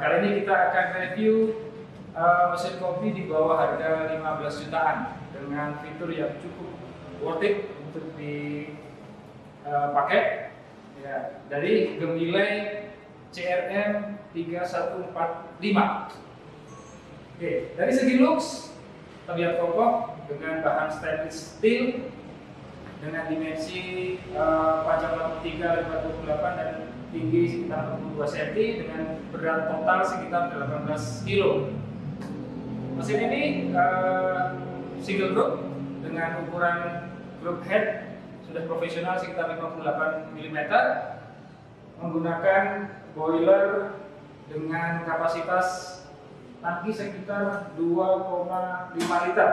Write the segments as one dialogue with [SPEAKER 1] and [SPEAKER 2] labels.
[SPEAKER 1] Kali ini kita akan review mesin kopi di bawah harga 15 jutaan dengan fitur yang cukup worth it untuk dipakai ya, dari Gemilai CRM 3145. Oke, dari segi looks terlihat kokoh dengan bahan stainless steel dengan dimensi panjang 83, lebar 28 dan tinggi sekitar 42 cm dengan berat total sekitar 18 kg. Mesin ini single group dengan ukuran group head sudah profesional sekitar 58 mm, menggunakan boiler dengan kapasitas tangki sekitar 2,5 liter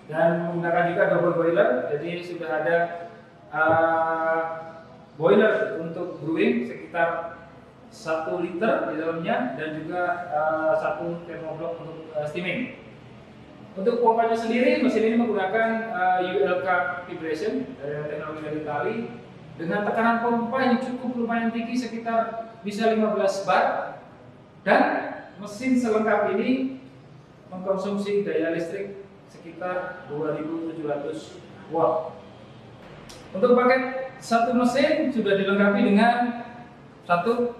[SPEAKER 1] dan menggunakan juga double boiler, jadi sudah ada boiler untuk brewing sekitar 1 liter di dalamnya dan juga satu thermoblok untuk steaming. Untuk pompanya sendiri, mesin ini menggunakan ULK vibration dari teknologi dari Itali dengan tekanan pompa yang cukup lumayan tinggi sekitar bisa 15 bar, dan mesin selengkap ini mengkonsumsi daya listrik sekitar 2700 watt. Untuk paket satu mesin sudah dilengkapi dengan satu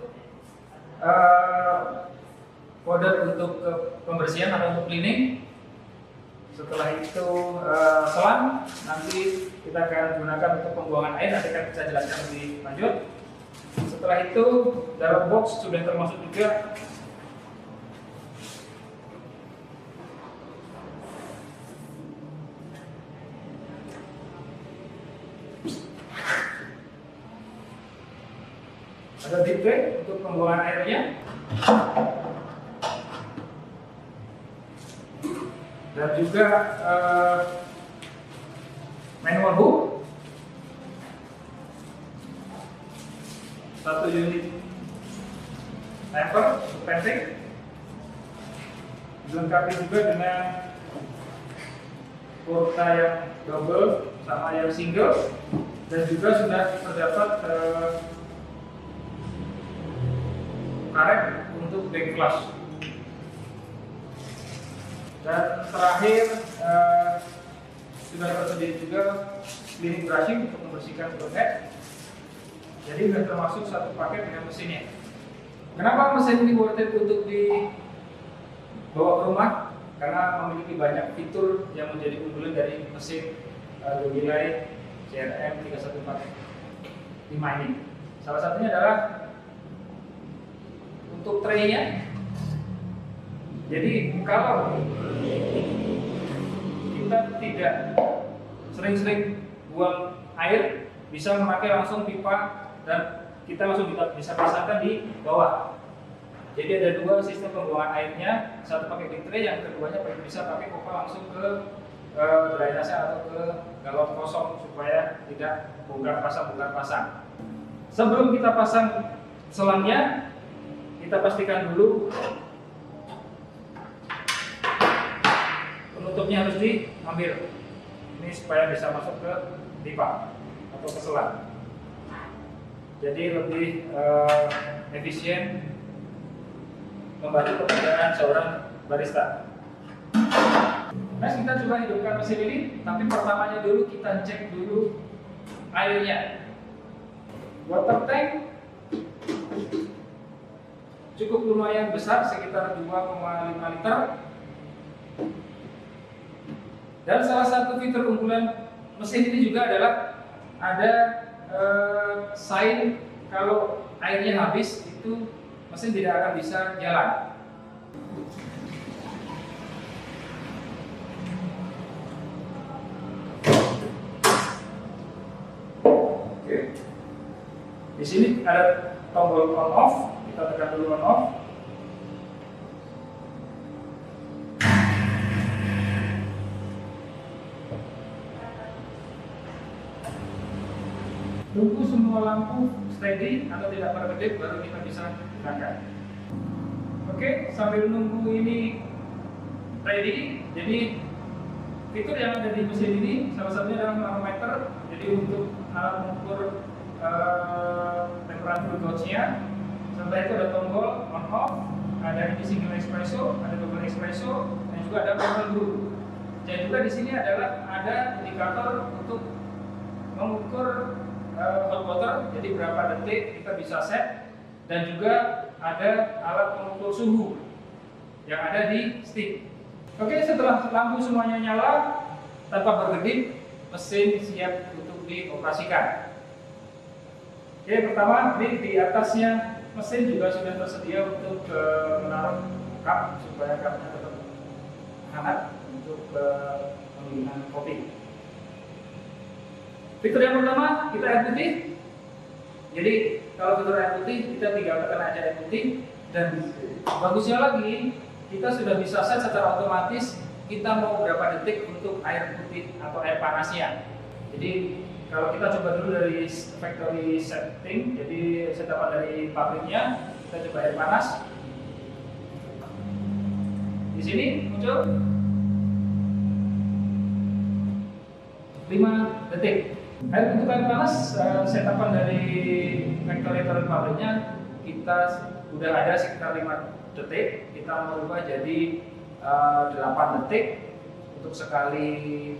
[SPEAKER 1] powder untuk pembersihan atau untuk cleaning. Setelah itu selang, nanti kita akan gunakan untuk pembuangan air, nanti akan saya jelaskan lebih lanjut. Setelah itu dalam box sudah termasuk juga ada deep tray untuk pembuangan airnya dan juga manual hook, satu unit temper untuk pancing, dilengkapi juga dengan porta yang double sama yang single, dan juga sudah terdapat karet untuk back flush. Dan terakhir sudah tersedia juga cleaning brushing untuk membersihkan head. Jadi sudah termasuk satu paket dengan mesinnya. Kenapa mesin ini worth it untuk dibawa ke rumah? Karena memiliki banyak fitur yang menjadi unggulan dari mesin Gemilai CRM 3145 ini. Salah satunya adalah untuk tray-nya. Jadi kalau kita tidak sering-sering buang air, bisa memakai langsung pipa dan kita langsung bisa pasangkan di bawah. Jadi ada dua sistem pembuangan airnya, satu pakai big tray, yang keduanya bisa pakai pipa langsung ke drainase atau ke galon kosong supaya tidak bongkar pasang. Sebelum kita pasang selangnya, kita pastikan dulu penutupnya harus diambil. Ini supaya bisa masuk ke pipa atau ke selang. Jadi lebih efisien, membantu pekerjaan seorang barista. Nah, kita coba hidupkan mesin ini, tapi pertamanya dulu kita cek dulu airnya. Water tank cukup lumayan besar, sekitar 2,5 liter. Dan salah satu fitur unggulan mesin ini juga adalah ada sign kalau airnya habis, itu mesin tidak akan bisa jalan. Oke. Di sini ada tombol on off. Kita tekan dulu on off. Tunggu semua lampu steady atau tidak berkedip, baru kita bisa gunakan. Oke, sambil nunggu ini ready, jadi fitur yang ada di mesin ini salah satunya adalah manometer. Jadi untuk alat mengukur temperatur gauge-nya. Setelah itu ada tombol off, ada ini single espresso, ada double espresso, dan juga ada manual brew. Dan juga di sini adalah ada indikator untuk mengukur hot water, jadi berapa detik kita bisa set, dan juga ada alat pengukur suhu yang ada di stick. Oke, setelah lampu semuanya nyala tanpa berkedip, mesin siap untuk dioperasikan. Oke, pertama di atasnya mesin juga sudah tersedia untuk menaruh cup supaya cupnya tetap hangat untuk penggilingan kopi. Fitur yang pertama, kita air putih. Jadi kalau fitur air putih, kita tinggal tekan aja air putih, dan bagusnya lagi kita sudah bisa set secara otomatis kita mau berapa detik untuk air putih atau air panasnya. Jadi kalau kita coba dulu dari factory setting, jadi setapan dari pabriknya, kita coba air panas. Di sini muncul 5 detik. Untuk air panas, setapan dari factory pabriknya kita sudah ada sekitar 5 detik. Kita merubah jadi 8 detik untuk sekali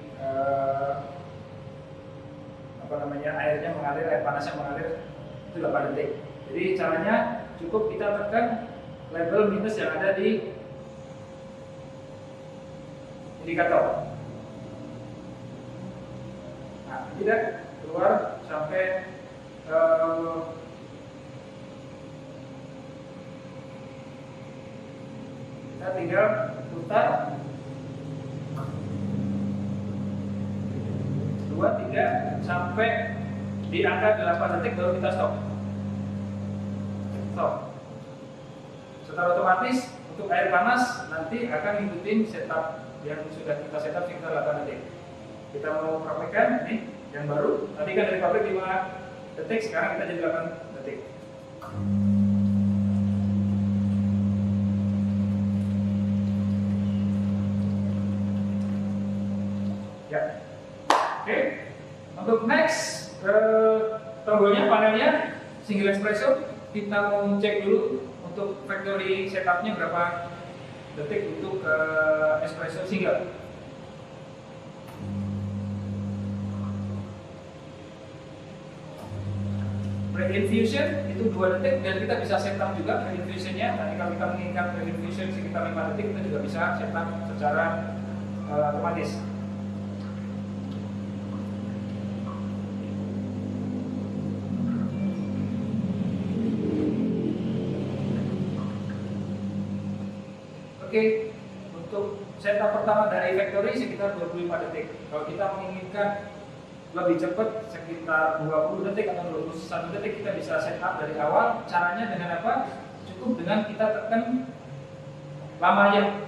[SPEAKER 1] airnya mengalir, air panasnya mengalir itu 8 detik. Jadi caranya cukup kita tekan label minus yang ada di indikator. Nah, tidak keluar sampai kita tinggal putar 2, 3 sampai di angka 8 detik baru kita stop. Secara otomatis untuk air panas nanti akan ngikutin setup yang sudah kita setup sekitar 8 detik. Kita mau praktekkan ini yang baru. Tadi kan dari pabrik 5 detik, sekarang kita jadi 8 detik. Ya. Oke. Untuk next tombolnya, panelnya single espresso, kita mau cek dulu untuk factory setupnya berapa detik untuk espresso single. Pre-infusion itu 2 detik, dan kita bisa setup juga pre-infusionnya. Nanti kalau kita menginginkan pre-infusion sekitar 5 detik, kita juga bisa setup secara otomatis. Oke, untuk setup pertama dari factory sekitar 25 detik. Kalau kita menginginkan lebih cepat sekitar 20 detik atau 21 detik, kita bisa setup dari awal. Caranya dengan apa? Cukup dengan kita tekan lamanya.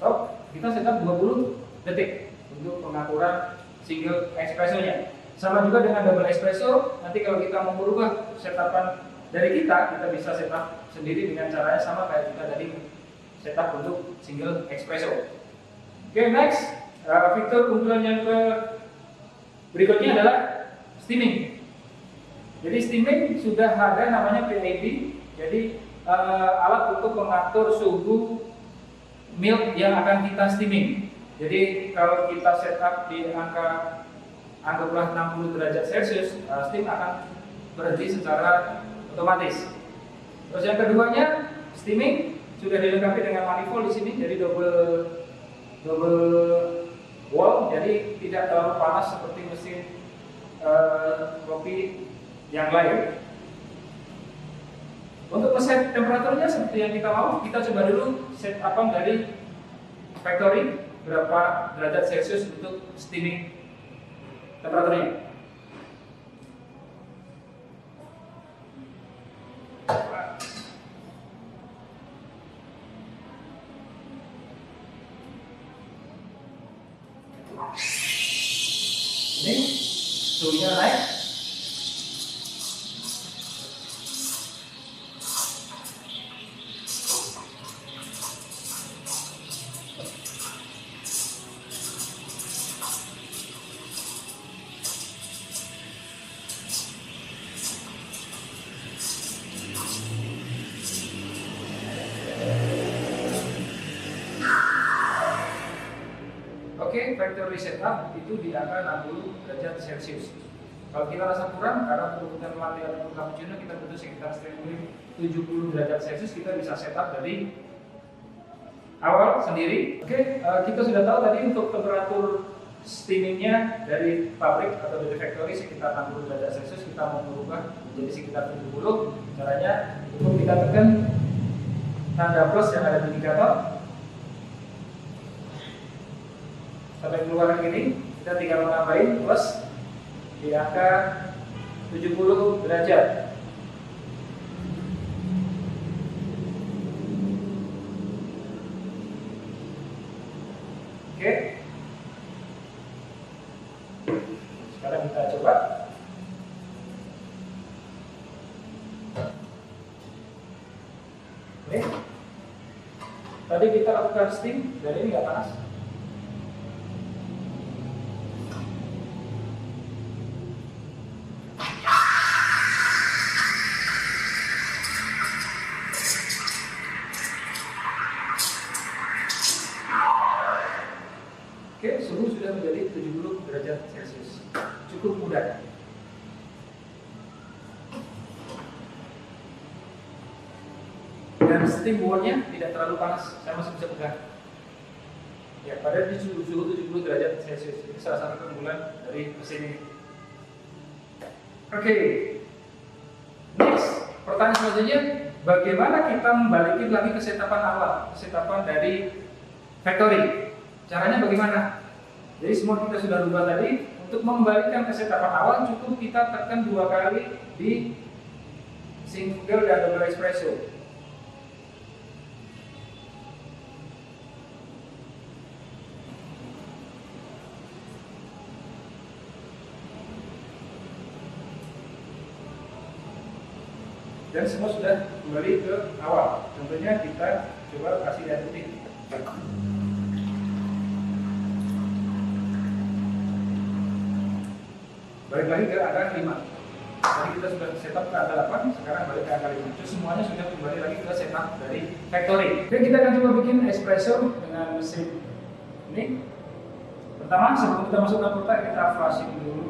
[SPEAKER 1] Stop, kita setup 20 detik untuk pengaturan single espresso-nya. Sama juga dengan double espresso, nanti kalau kita mau merubah setapan dari kita bisa setup sendiri dengan caranya sama kayak kita tadi setup untuk single espresso. Oke, next, fitur keunggulan yang berikutnya adalah steaming. Jadi steaming sudah ada namanya PID, jadi alat untuk mengatur suhu milk yang akan kita steaming. Jadi kalau kita setup di angka anggaplah 60 derajat Celcius, steam akan berhenti secara otomatis. Terus yang keduanya, steaming sudah dilengkapi dengan manifold di sini, jadi double wall, jadi tidak terlalu panas seperti mesin kopi yang lain. Untuk ngeset temperaturnya seperti yang kita mau, kita coba dulu setapan dari factory berapa derajat Celcius untuk steaming temperaturnya. Ini suhunya naik. Oke, factory setup itu di angka 60 derajat Celcius. Kalau kita rasa kurang, karena kebutuhan latte atau cappuccino kita butuh sekitar 70 derajat Celcius, kita bisa setup dari awal sendiri. Oke, kita sudah tahu tadi untuk temperatur steamingnya dari pabrik atau dari factory sekitar 60 derajat Celcius, kita mau berubah menjadi sekitar 70. Caranya untuk kita tekan tanda plus yang ada di indikator sampai keluar gini, kita tinggal menambahin plus di angka 70 derajat. Oke. Sekarang kita coba. Oke. Tadi kita lakukan steam dan ini nggak panas. Oke, suhu sudah menjadi 70 derajat Celcius. Cukup mudah. Dan steam bowl-nya tidak terlalu panas, saya masih bisa pegang. Ya, pada di suhu 70 derajat Celcius. Ini salah satu keunggulan dari mesin ini. Oke. Next, pertanyaan selanjutnya, bagaimana kita membalikin lagi kesetapan awal, kesetapan dari factory? Caranya bagaimana? Jadi semua kita sudah rubah tadi. Untuk membalikan kesetapan awal cukup kita tekan 2 kali di single dan double espresso. Dan semua sudah kembali ke awal. Contohnya kita coba kasih air putih. Balik lagi ke angka 5. Tadi kita sudah setup ke angka 8, sekarang balik ke angka 5. Terus semuanya sudah kembali lagi ke setup dari factory. Oke, kita akan coba bikin espresso dengan mesin ini. Pertama, sebelum kita masukkan kotak, kita flushing dulu.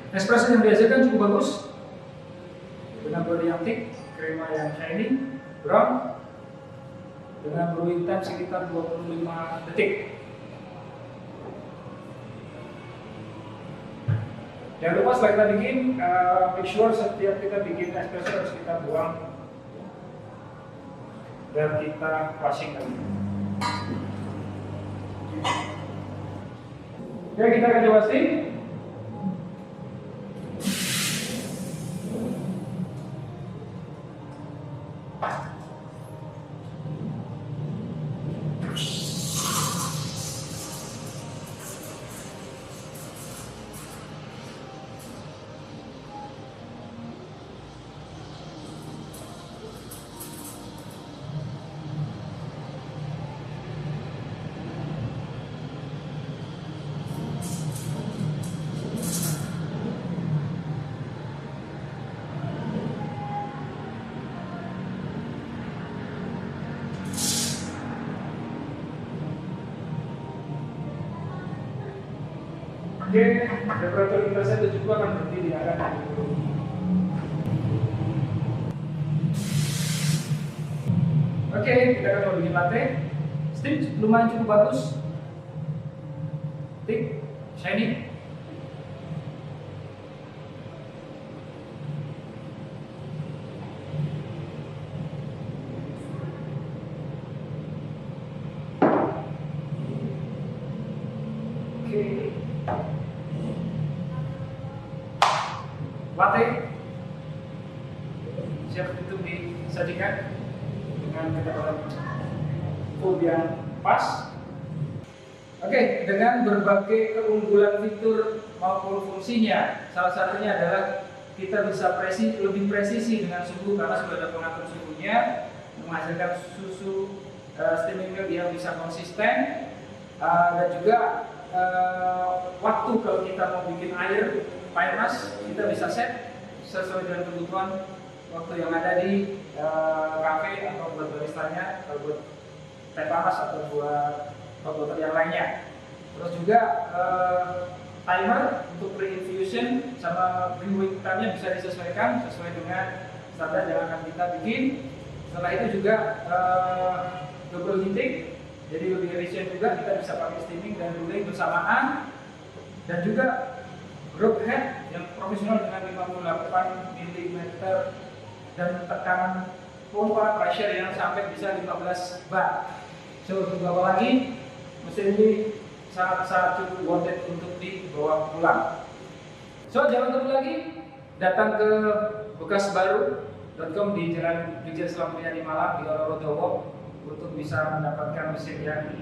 [SPEAKER 1] Espresso yang dihasilkan cukup bagus dengan body yang thick, krema yang shiny, brown, dengan brewing time sekitar 25 detik. Jangan lupa setelah kita bikin, make sure setiap kita bikin espresso harus kita buang dan kita flushing lagi. Oke, kita akan coba steam. Oke, temperatur interset 70 akan berhenti di angka 70. Oke, kita akan bikin latte. Steam lumayan cukup bagus. Thick, shiny. Oke. Latte siap untuk disajikan dengan ketebalan foam yang pas. Oke, dengan berbagai keunggulan fitur maupun fungsinya, salah satunya adalah kita bisa lebih presisi dengan suhu karena sudah ada pengatur suhunya, menghasilkan susu steaming milk yang bisa konsisten, dan juga waktu kalau kita mau bikin air panas kita bisa set sesuai dengan kebutuhan waktu yang ada di kafe atau buat baristanya, kalau buat teh panas atau buat komputer yang lainnya. Terus juga timer untuk pre-infusion sama brewing time-nya bisa disesuaikan sesuai dengan standar yang akan kita bikin. Setelah itu juga double heating, jadi lebih efisien juga, kita bisa pakai steaming dan brewing bersamaan. Dan juga grub head yang profesional dengan 58 mm dan tekanan pompa pressure yang sampai bisa 15 bar. So, untuk apa lagi? Mesin ini sangat cukup worth it untuk dibawa pulang. So, jangan tunggu lagi, datang ke bekasbaru.com di Jalan Brigjen Selampria di Malang, di Ororodowo, untuk bisa mendapatkan mesin yang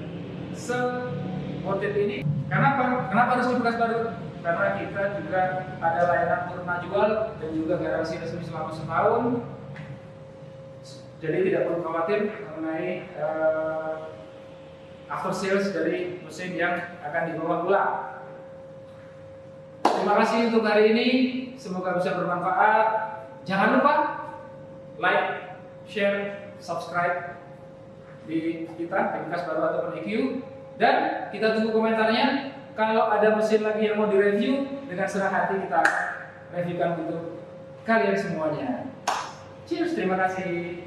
[SPEAKER 1] worth it ini. Kenapa harus di Bekas Baru? Karena kita juga ada layanan purna jual dan juga garansi resmi selama setahun. Jadi tidak perlu khawatir mengenai after sales dari mesin yang akan dibawa pulang. Terima kasih untuk hari ini, semoga bisa bermanfaat. Jangan lupa like, share, subscribe di kita di Bekas Baru ataupun EQ, dan kita tunggu komentarnya. Kalau ada mesin lagi yang mau direview, dengan senang hati kita reviewkan untuk kalian semuanya. Cheers, terima kasih.